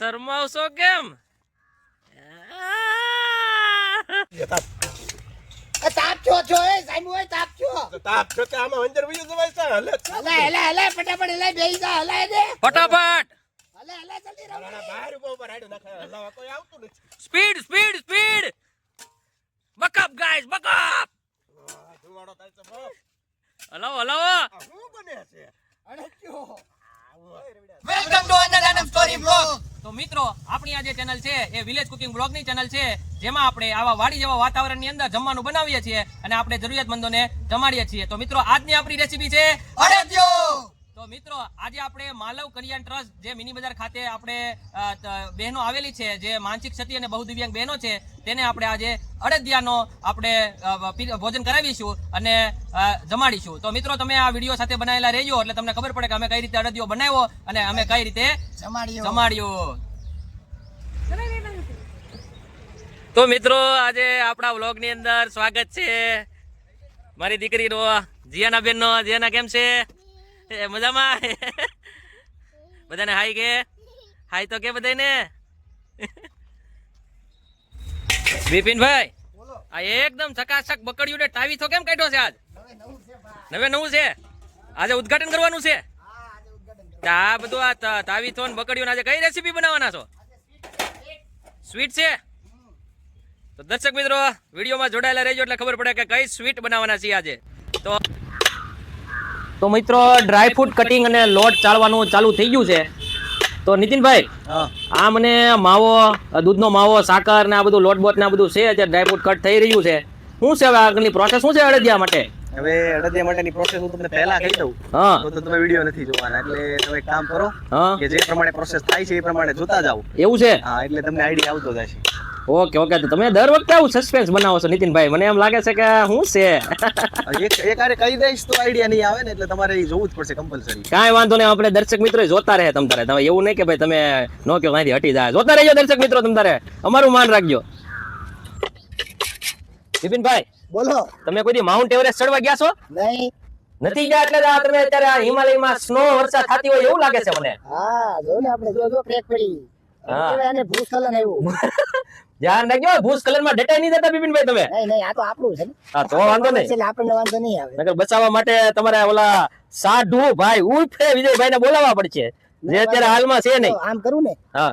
શરમાવશો કેમ? તાપ છો છો એ સાઈમ હોય તાપ છો કે આમાં અંદર વિડિયો જવાય છે હલે હલે ફટાફટ હલે બેહી જા હલે દે ફટાફટ હલે જલ્દી રવ બહાર ઉપર રાડો નાખે હલાવા કોઈ આવતું નથી. સ્પીડ સ્પીડ સ્પીડ બકઅપ ગાઈસ બકઅપ ધુવાડો થાય છે બસ. હલાવો હલાવો. આ શું બને છે? અરે ક્યો welcome to another story blog. તો મિત્રો આપણી આ જે ચેનલ છે એ વિલેજ કુકિંગ બ્લોગની ચેનલ છે, જેમાં આપણે આવા વાડી જેવા વાતાવરણની અંદર જમવાનું બનાવીએ છીએ અને આપણે જરૂરિયાતમંદોને જમાડીએ છીએ. તો મિત્રો આજની આપણી રેસીપી છે અડદિયો. તો મિત્રો આજે આપણે માલવ કલ્યાણ ટ્રસ્ટ જે મિની બજાર ખાતે આપણે બહેનો આવેલી છે, જે માનસિક ક્ષતિ અને બહુ દિવ્યાંગ બહેનો છે, તેને આપણે આજે અડદિયાનો આપણે ભોજન કરાવીશું અને જમાડીશું. તો મિત્રો તમે આ વિડીયો સાથે બનાવેલા રહેજો એટલે તમને ખબર પડે કે અમે કઈ રીતે અડદિયો બનાવ્યો અને અમે કઈ રીતે જમાડ્યો. તો મિત્રો આજે આપણા વ્લોગની અંદર સ્વાગત છે મારી દીકરીનો, જીયાના બેનનો. જીયાના કેમ છે? મજામાં? બધાને હાય કે હાય તો કે બધાને. બિપિનભાઈ આ એકદમ ચકાચક બકડ્યું ને ટાવી તો કેમ કાઢ્યો છે? આજ નવું છે, આજે ઉદ્ઘાટન કરવાનું છે. આ બધું આ તાવી તો બકડ્યું આજે કઈ રેસીપી બનાવવાના છો? સ્વીટ છે? તો દર્શક મિત્રો વિડીયોમાં જોડાયેલા રહેજો એટલે ખબર પડે કે કઈ સ્વીટ બનાવવાના છે આજે. તો મિત્રો ડ્રાયફ્રૂટ કટિંગ અને લોટ ચાળવાનું ચાલુ થઈ ગયું છે. તો નીતિનભાઈ આ મને માવો, દૂધનો માવો, સાકર ને આ બધું લોટ બોટ ને આ બધું છે, અત્યારે ડ્રાયફ્રૂટ કટ થઈ રહ્યું છે. શું છે હવે આગળની પ્રોસેસ શું છે અડદિયા માટે? હવે અડદિયા માટેની પ્રોસેસ હું તમને પહેલા કહી દઉં તો તમે વિડીયો નથી જોવાના, એટલે તમે એક કામ કરો કે જે પ્રમાણે પ્રોસેસ થાય છે એ પ્રમાણે જોતા જાઓ. એવું છે? હા, એટલે તમને આઈડિયા આવતો જશે. Okay okay. તો તમે દર વખતે આવું સસ્પેન્સ બનાવો છો નીતિનભાઈ, મને એમ લાગે છે કે શું છે. એક આરે કહી દઈશ તો આઈડિયા નહીં આવે ને, એટલે તમારે જોવું જ પડશે કમ્પલસરી. કાંઈ વાંધો નહીં, આપણે દર્શક મિત્રો જોતા રહે તમ તારે. તમે એવું નહીં કે ભાઈ તમે નો કહો ત્યાંથી હટી જાય. જોતા રહેજો દર્શક મિત્રો, તમ તારે અમારું માન રાખજો. બિપિનભાઈ બોલો. તમે કોઈ દી માઉન્ટ એવરેસ્ટ ચડવા ગયા છો? નહીં નથી ગયા એટલે તમે અત્યારે હિમાલયમાં સ્નો વર્ષા થતી હોય એવું લાગે છે મને. હા જો ને આપણે જો ક્રેક પડી અને ભૂસ્ખલન આવ્યું. ધ્યાન રાખજો ભૂસ્ખલનમાં ડટાઈ નહીં જતા બિપિનભાઈ તમે. નહીં આ તો આપણું છે ને. હા તો વાંધો નહીં, એટલે આપણને વાંધો નહીં આવે. નકર બચાવવા માટે તમારે ઓલા સાધુ ભાઈ ઉર્ફે વિજયભાઈને બોલાવવા પડશે, જે અત્યારે હાલમાં છે નહીં. આમ કરું ને. હા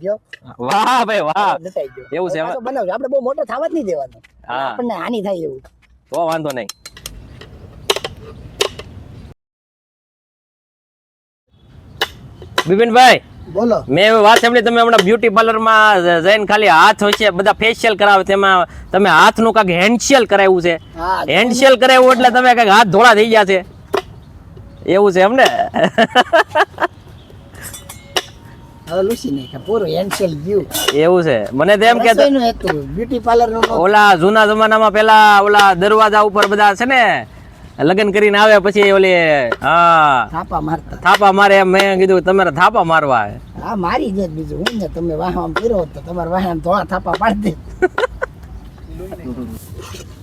ગયો. વાહ ભાઈ વાહ. દટાઈ ગયો. એવું છે? પાછો બનાવજો, આપણે બહુ મોટો થવા જ નહીં દેવાનો. હા આપણને હાનિ થાય એવું. તો વાંધો નહીં. બિપિનભાઈ બોલો. મેં એવી વાત સાંભળી તમે હમણાં બ્યુટી પાર્લરમાં જઈને ખાલી હાથ હોય છે બધા ફેશિયલ કરાવે, તેમાં તમે હાથનું કાંઈક હેન્ડશેલ કરાવ્યું છે. હા હેન્ડશેલ કરાવ્યું એટલે તમે કાંઈક હાથ ધોળા થઈ ગયા છે એવું છે એમને? હવે લૂસી નહીં કે પૂરું હેન્ડશેલ ગયું. એવું છે? મને તો એમ કે રસોઈનું હતું, બ્યુટી પાર્લર નું ઓલા જૂના જમાનામાં પેલા ઓલા દરવાજા ઉપર બધા છે ને લગ્ન કરીને આવે પછી ઓલી હા થાપા મારતા. થાપા મારે એમ મેં કીધું તમારે થાપા મારવા. હા મારી જ બીજું હું ને તમે વાહ આમ પીરો તો તમારે વાહ આમ ધોળા થાપા પાડી દે.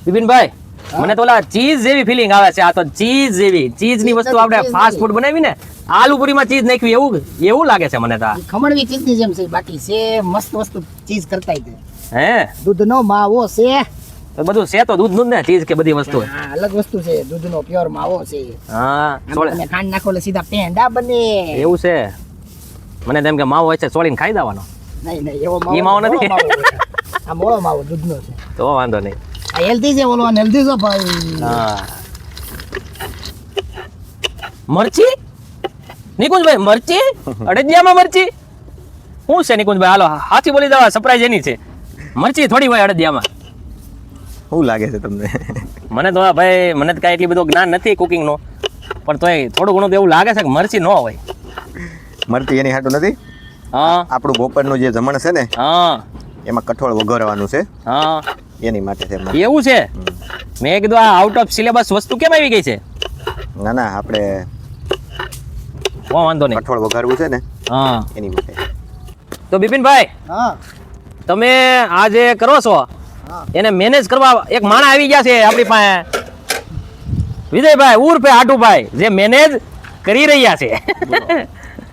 બિપિનભાઈ મને તો ઓલા ચીઝ જેવી ફિલિંગ આવે છે. આ તો ચીઝ જેવી ચીઝ ની વસ્તુ આપણે ફાસ્ટ ફૂડ બનાવી ને આલુ પૂરીમાં ચીઝ નાખ્યું એવું લાગે છે મને તો. ખમણવી ચીઝની જેમ છે, બાકી છે મસ્ત વસ્તુ ચીઝ કરતા હે દૂધનો માવો છે. તો બધું છે તો દૂધ નું ને ચીઝ કે બધી વસ્તુ હા અલગ વસ્તુ છે, દૂધનો પ્યોર માવો છે. હા તમે ખાંડ નાખો એટલે સીધા પેંડા બને. એવું છે? મને તેમ કે માવો હોય છે ચોળીને ખાઈ દેવાનો. નહીં એવો ઈ માવો નથી? આ મોળો માવો દૂધનો છે. તો વાંધો નહીં. આ હેલ્ધી છે, ઓલો અનહેલ્ધી છે ભાઈ. હા મરચી નિકુંજભાઈ, મરચી અડદિયામાં મરચી શું છે નિકુંજભાઈ? હાલો હાથી બોલી દેવા, સરપ્રાઈઝ એની છે. મરચી થોડી હોય અડદિયામાં. શું લાગે છે તમને? મને તો ભાઈ મને તો કાંઈ એટલી બધું જ્ઞાન નથી કુકિંગનું, પણ તોય થોડું ઘણું તો એવું લાગે છે કે મરચી ન હોય. મરતી એની હાટું નથી. હા આપણું બપોરનું જે જમણ છે ને હા એમાં કઠોળ વઘારવાનું છે, હા એની માટે છે. એવું છે? મેં કીધું આ આઉટ ઓફ સિલેબસ વસ્તુ કેમ આવી ગઈ છે? ના ના, આપણે વાંધો નહીં, કઠોળ વઘારવું છે ને હા એની માટે. તો બિપિનભાઈ હા તમે આ જે કરો છો એને મેનેજ કરવા એક માણસ આવી ગયા છે આપણી પાસે, વિજયભાઈ ઉર્ફે આટુભાઈ, જે મેનેજ કરી રહ્યા છે.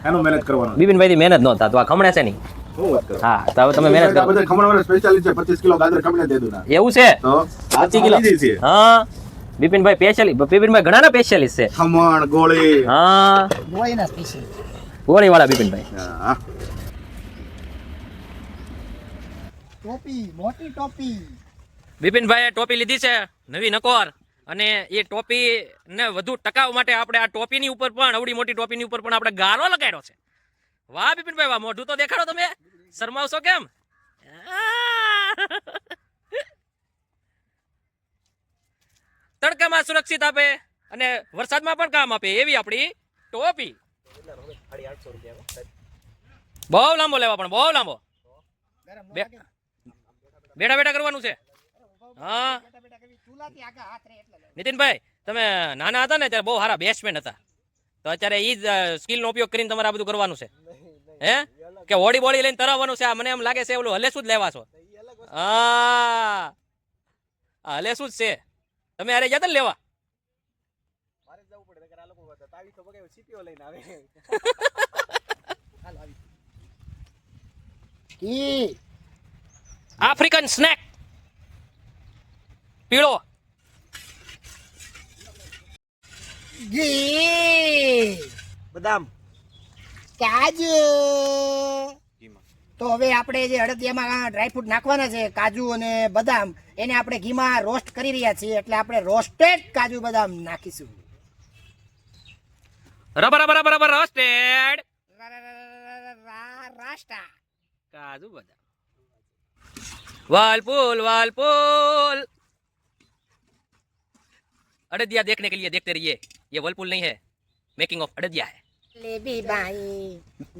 એનું મહેનત કરવાનું. બિપિનભાઈ થી મહેનત ન થતા તો આ ખમણે છે નહીં. શું વાત કરો? હા તો હવે તમે મહેનત આ કરો. બધા ખમણવાળા સ્પેશિયાલિસ્ટ છે. 25 કિલો ગાજર ખમણે દે દઉં ના. એવું છે તો 25 કિલો. easy છે. હા બિપિનભાઈ સ્પેશિયલી બિપિનભાઈ ઘણા સ્પેશિયલિસ્ટ છે. ખમણ ગોળી. હા ગોળીના સ્પેશિયલ ગોળી વાળા બિપિનભાઈ. હા. ટોપી મોટી ટોપી બિપિનભાઈએ ટોપી લીધી છે નવી નકોર, અને એ ટોપી ને વધુ ટકાવ માટે આપણે આ ટોપીની ઉપર પણ અવડી મોટી ટોપીની ઉપર પણ આપણે ગારો લગાડ્યો છે. વાહ બિપિનભાઈ વાહ, મોઢું તો દેખાડો તમે, શરમાવશો કેમ? તડકામાં સુરક્ષિત આપે અને વરસાદમાં પણ કામ આપે એવી આપણી ટોપી. બહુ લાંબો લેવા, પણ બહુ લાંબો. બેઠા બેઠા કરવાનું છે. હા નીતિનભાઈ તમે નાના હતા ને ત્યારે બહુ સારા બેટ્સમેન હતા, તો અત્યારે એ જ સ્કિલનો ઉપયોગ કરીને તમારે આ બધું કરવાનું છે. હે કે હોડી બોડી લઈને તરાવવાનું છે? આ મને એમ લાગે છે ઓલું હલેસું જ લેવા છો. હા હલેસું જ છે. તમે અરે જતા ને લેવા. મારે જવું પડે નકર આ લોકો તાવી તો બગાવ્યો સીપીઓ લઈને આવે. કી આફ્રિકન સ્નેક પીળો. ઘી બદામ કાજુ. તો હવે આપણે જે અડદિયામાં ડ્રાયફ્રૂટ નાખવાના છે કાજુ અને બદામ, એને આપણે ઘીમાં રોસ્ટ કરી રહ્યા છીએ, એટલે આપણે રોસ્ટેડ કાજુ બદામ નાખીશું. રબર રબર રબર રબર રોસ્ટેડ રાસ્તા કાજુ બદામ. वालपुल वालपुल अड़दिया देखने के लिए देखते रहिए. ये वर्लपुल नहीं है, मेकिंग ऑफ अड़दिया है.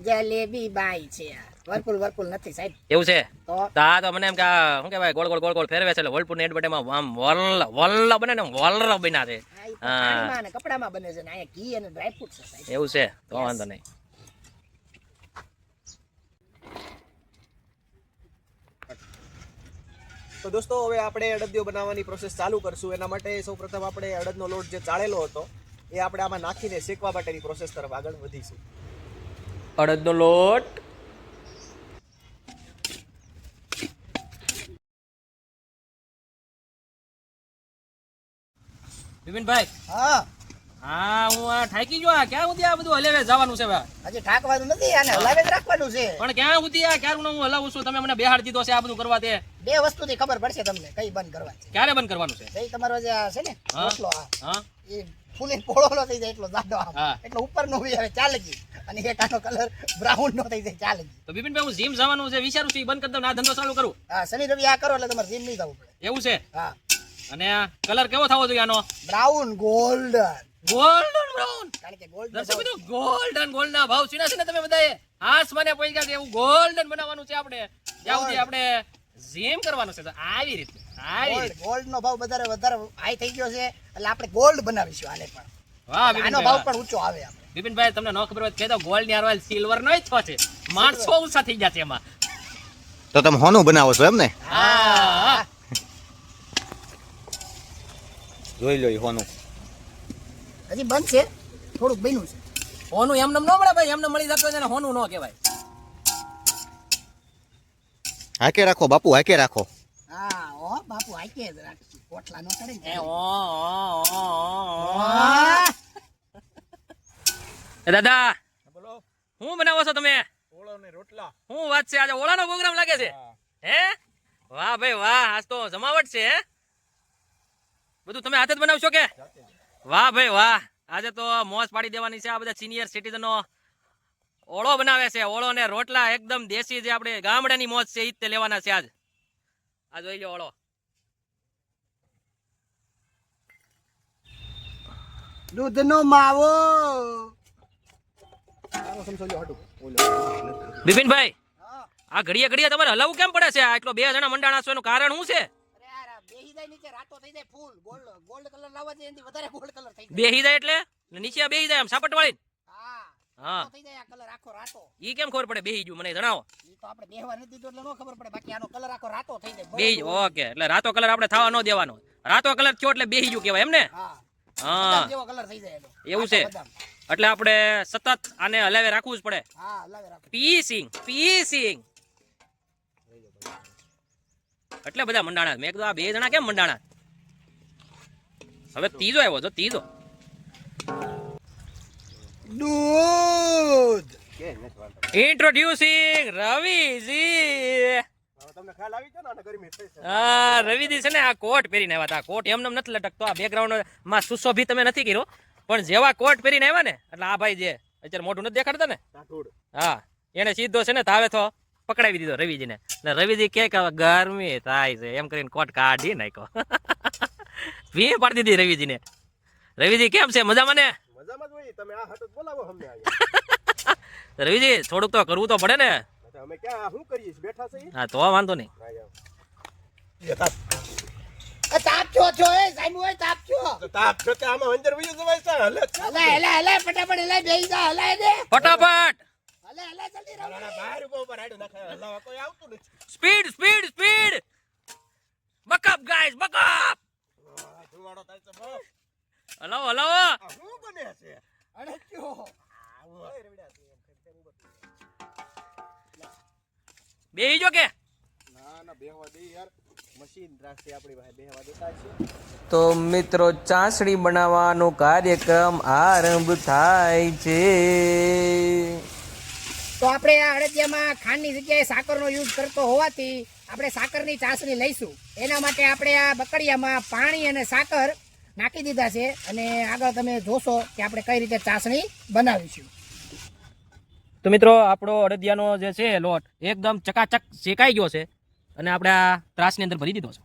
જલેબી બાઈ છે. વર્લપુલ વર્લપુલ નથી સાહેબ. એવું છે તો તા તો મને એમ કે શું કહેવાય ગોળ ગોળ ગોળ ગોળ ફેરવે છે એટલે વર્લપુલ ની એડવર્ટાઈઝમાં આમ વલ વલ બને ને વલ બન્યા છે. આ ઈ પાણીમાં અને કપડામાં બને છે ને અહીંયા ઘી અને ડ્રાયફ્રૂટ છે સાહેબ. એવું છે તો વાંધો નહીં. તો દોસ્તો હવે આપણે અડદિયો બનાવવાની પ્રોસેસ ચાલુ કરશું. એના માટે સૌપ્રથમ આપણે અડદનો લોટ જે ચાળેલો હતો એ આપણે આમાં નાખીને શેકવા માટેની પ્રોસેસ તરફ આગળ વધીશું. અડદનો લોટ બિપિનભાઈ. હા હા હું આ ઠાકી ગયો. આ ક્યાં સુધી આ બધું હલેવે જવાનું છે ભાઈ? હજી ઠાકવાનું નથી, આને હલાવે જ રાખવાનું છે. પણ ક્યાં સુધી આ ક્યારનું હું હલાવું છું? તમે મને બેહાડ દીધો છે આ બધું કરવા. તે બે વસ્તુથી ખબર પડશે તમને કઈ બંધ કરવા છે. ક્યારે બંધ કરવાનું છે? એ તમારો જે આ છે ને હા. રોટલો આ હા એ ફૂલીને પોળો થઈ જાય એટલો જાડો આમ, હા. એટલો ઉપર નો આવે ચાલગી, અને એક આનો કલર બ્રાઉન નો થઈ જાય ચાલગી. તો બિપિનભાઈ હું જીમ જવાનું છે, વિચારું છું ઈ બંધ કરી દઉં ને આ ધંધો ચાલુ કરું. હા શનિ રવિ આ કરો એટલે તમારે જીમ નહીં જવું પડે. એવું છે? હા અને આ કલર કેવો થવો જોઈએ આનો? Brown golden, golden brown. કારણ કે ગોલ્ડ દર્શક મિત્રો ગોલ્ડન ગોલ્ડ ના ભાવ છીના છે ને તમે બધાએ આસમાને પડી ગયા છે એવું ગોલ્ડન બનાવવાનું છે આપણે. જ્યાં સુધી આપણે જીમ કરવાનું છે તો આવી રીતે ગોલ્ડ નો ભાવ વધારે હાઈ થઈ ગયો છે, એટલે આપણે ગોલ્ડ બનાવીશું આને પણ. વાહ આનો ભાવ પણ ઊંચો આવે આપણે. બિપિનભાઈ તમને ન ખબર હોય તો કહી દો ગોલ્ડ ની હારવાલ સિલ્વર નો જ છે. માણસો ઊંચા થઈ ગયા છે એમાં. તો તમે હોનું બનાવો છો એમ ને? હા જોઈ લો ઈ હોનું. હજી બંધ છે, થોડુંક બન્યું છે. હોનું એમને ન મળે ભાઈ, એમને મળી જતો છે ને હોનું ન કહેવાય. હાકે રાખો બાપુ, હાકે રાખો. હા ઓ બાપુ આકે જ રાખશું, કોટલા નો ચડે ને. એ દાદા બોલો. શું બનાવો છો તમે? ઓળો ને રોટલા. શું વાત છે? આજે ઓળાનો પ્રોગ્રામ લાગે છે. હે વાહ ભાઈ વાહ, આજ તો જમાવટ છે. હે બધું તમે હાથે જ બનાવશો કે? વાહ ભાઈ વાહ, આજે તો મોજ પાડી દેવાની છે. આ બધા સિનિયર સિટીઝનો ઓળો બનાવે છે. ઓળો ને રોટલા એકદમ દેશી, જે આપણે ગામડાની મોજ છે એ જ તે લેવાના છે આજ. આ જોઈ લો ઓળો. દૂધનો માવો. બિપિનભાઈ આ ઘડીએ ઘડીએ તમારે હલાવવું કેમ પડે છે? આટલો 2 જણા મંડાણા છો, એનું કારણ શું છે? બેહી જાય નીચે, રાતો થઈ જાય ફૂલ. ગોલ્ડ કલર લાવવા જાય એનાથી વધારે ગોલ્ડ કલર થઈ જાય. બેહી જાય એટલે નીચે બેહી જાય આમ સાપટ વાળી. હા હા રાતો થઈ જાય આ કલર આખો રાતો. ઈ કેમ ખબર પડે બેહી ગયું? મને જણાવો. ઈ તો આપણે બેહવા નથી દીધો એટલે નો ખબર પડે, બાકી આનો કલર આખો રાતો થઈ જાય. બેહી ઓકે, એટલે રાતો કલર આપણે થવા ન દેવાનો. રાતો કલર થયો એટલે બેહી ગયું કહેવાય એમ ને? હા હા જેવો કલર થઈ જાય એનો. એવું છે. બદામ. એટલે આપણે સતત આને હલાવે રાખવું જ પડે. હા હલાવે રાખો. પીસિંગ એટલે બધા મંડાણા. મેં કીધું આ 2 જણા કેમ મંડાણા? હવે ત્રીજો આવ્યો જો, ત્રીજો. દૂધ ઇન્ટ્રોડ્યુસિંગ રવિજી. હવે તમને ખ્યાલ આવી ગયો ને આને ગરમી થઈ છે. હા રવિજી છે ને આ કોટ પહેરીને આવ્યા હતા. કોટ એમને નથી લટકતો. આ બેકગ્રાઉન્ડ માં સુશોભિત તમે નથી કર્યો, પણ જેવા કોટ પહેરીને આવ્યા ને એટલે આ ભાઈ જે અત્યારે મોઢું નથી દેખાડતા ને, ટાઢુડ. હા એને સીધો છે ને તાવે તો પકડાવી દીધો રવિજીને. ને રવિજી કે ગરમી થાય છે એમ કરીને કોટ કાઢી નાખ્યો. ભી પાડી દીધી રવિજીને. રવિજી કેમ છે? મજામાં ને? મજામાં જ હોય. તમે આ હાટુ જ બોલાવો અમને અહીંયા. રવિજી થોડુંક તો કરવું તો પડે ને. તો અમે ક્યાં શું કરીએ છીએ? બેઠા છીએ. હા તો વાંધો નહીં. તાપ છો એ સાઈમ હોય તાપ છો. તો તાપ છે કે આમાં અંદર વયું જવાય છે. હલે જ છે. હલે ફટાફટ હલે બેહી જા હલે દે. ફટાફટ હલે જલ્દી રમ. બહાર ઉપર રાડ્યું નાખે. હલાવા કોઈ આવતું નથી. Speed બકઅપ guys બકઅપ. ધુવાડો થાય છે બાપ. હલાવો આ શું બને છે? અડક્યો. બેહી જો કે ના બેહવા દે યાર. મશીન રાખી આપણી પાસે બેહવા દેતા છે. તો મિત્રો ચાસણી બનાવવાનો કાર્યક્રમ આરંભ થાય છે. તો આપણે આ અડદિયામાં ખાંડની જગ્યાએ સાકરનો યુઝ કરતો હોવાથી આપણે સાકરની ચાસણી લઈશું. એના માટે આપણે આ બકડિયામાં પાણી અને સાકર નાખી દીધા છે અને આગળ તમે જોશો કે આપણે કઈ રીતે ચાસણી બનાવીશું. તો મિત્રો આપણો અડદિયાનો જે છે લોટ એકદમ ચકાચક શેકાઈ ગયો છે અને આપણે આ ત્રાસની અંદર ભરી દીધો છે.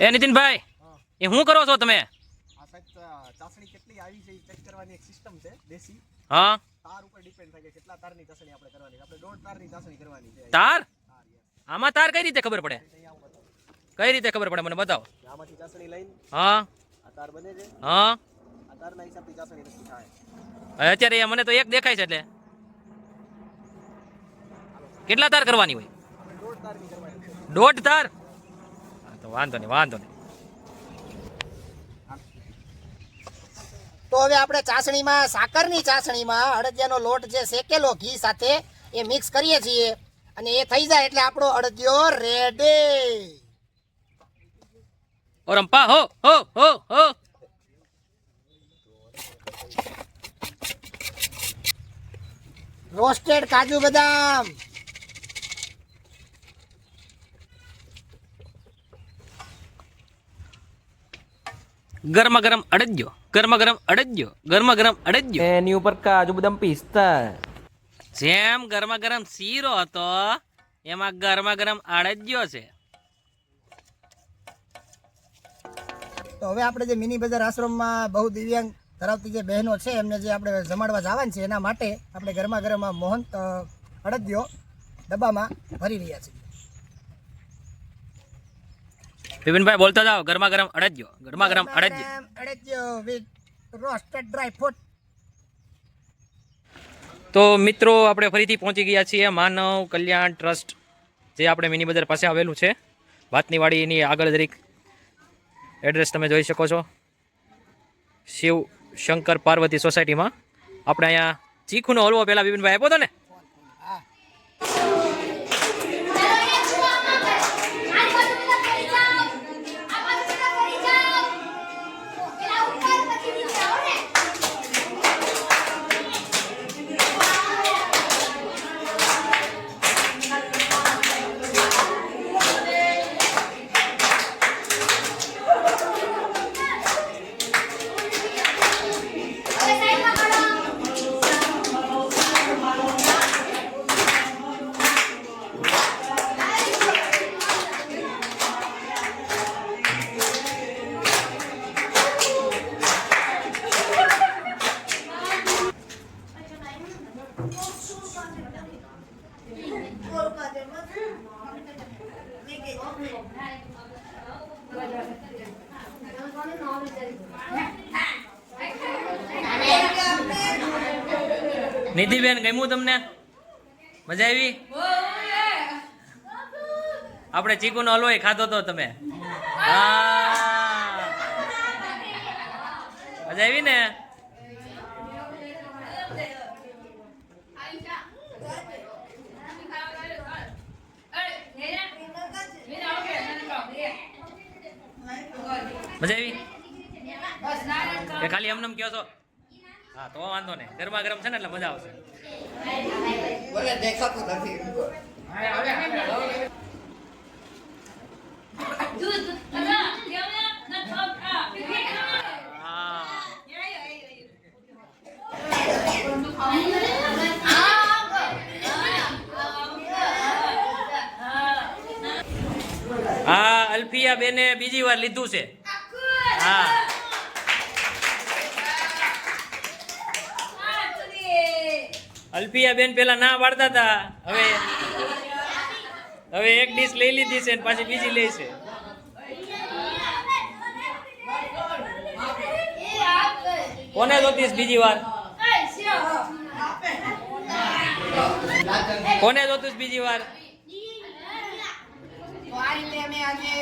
એ નીતિનભાઈ એ શું કરો છો તમે? આ સાહેબ ચાસણી કેટલી આવી છે એ ચેક કરવાની એક સિસ્ટમ છે દેશી. હા તાર ઉપર ડિપેન્ડ થાય કે કેટલા તારની ચાસણી આપણે કરવાની છે. આપણે 1.5 તારની ચાસણી કરવાની છે. તાર? આમાં તાર કઈ રીતે ખબર પડે? કઈ રીતે ખબર પડે મને બતાવો. આમાંથી ચાસણી લઈને હા આ તાર બને છે. હા આ તારના હિસાબથી ચાસણી નક્કી થાય. અત્યારે એ મને તો એક દેખાય છે. એટલે કેટલા તાર કરવાની હોય? આપણે 1.5 તારની કરવાની છે. 1.5 તાર? હા, તો વાંધો નહીં. તો હવે આપણે ચાસણીમાં સાકરની ચાસણીમાં અડદિયાનો લોટ જે શેકેલો ઘી સાથે એ મિક્સ કરીએ છીએ અને એ થઈ જાય એટલે આપણો અડદિયો રેડી. और अम्पा हो રોસ્ટેડ કાજુ બદામ. ગરમા ગરમ અડદિયો એની ઉપર કાજુ બદામ પિસ્તા. જેમ ગરમા ગરમ શીરો હતો એમાં ગરમા ગરમ અડદિયો છે. તો હવે આપણે જે મિની બજાર આશ્રમમાં બહુ દિવ્યાંગ ધરાવતી જે બહેનો છે એમને જે આપણે જમાડવા જવાનું છે એના માટે આપણે ગરમા ગરમ મોહન અડદિયો ડબ્બામાં ભરી રહ્યા છીએ. વિપિનભાઈ બોલતા જાઓ. ગરમા ગરમ અડદિયો અડદિયો વિથ રોસ્ટેડ ડ્રાય ફ્રૂટ. તો મિત્રો આપણે ફરીથી પહોંચી ગયા છીએ માનવ કલ્યાણ ટ્રસ્ટ જે આપણે મિની બજાર પાસે આવેલું છે. વાતની વાડીની આગળ જરીક એડ્રેસ તમે જોઈ શકો છો. શિવ શંકર પાર્વતી સોસાયટીમાં આપણે અહીંયા ચીખુનો હલવો પહેલાં વિપિનભાઈ આપ્યો હતો ને. નિધિબેન ગમ્યું તમને? મજા આવી? આપણે ચીકુનો હલવો ખાધો તો તમે હા મજા આવી ને મજા આવી કે ખાલી એમને એમ કહો છો હા તો વાંધો નહીં ગરમા ગરમ છે ને એટલે મજા આવશે બોલે દેખાતું નથી હા અલ્ફિયા બેને બીજી વાર લીધું છે હા અલ્ફિયા બેન પેલા ના પાડતા હતા હવે એક ડીશ લઈ લીધી છે અને પાછી બીજી લે છે કોને જોતીશ બીજી વાર કોને જોતીશ બીજી વાર તો આ રીતે અમે આજે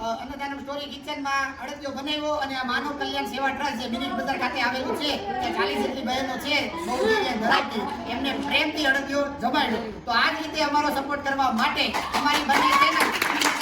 અન્નદાનમ સ્ટોરી કિચનમાં અડદિયો બનાવ્યો અને આ માનવ કલ્યાણ સેવા ટ્રસ્ટ જે મિનિટ બજાર ખાતે આવેલું છે ત્યાં 40 જેટલી બહેનો છે બહુ જગ્યાએ ધરાવતી એમને પ્રેમથી અડદિયો જમાડ્યો તો આ જ રીતે અમારો સપોર્ટ કરવા માટે અમારી બંને ચેનલ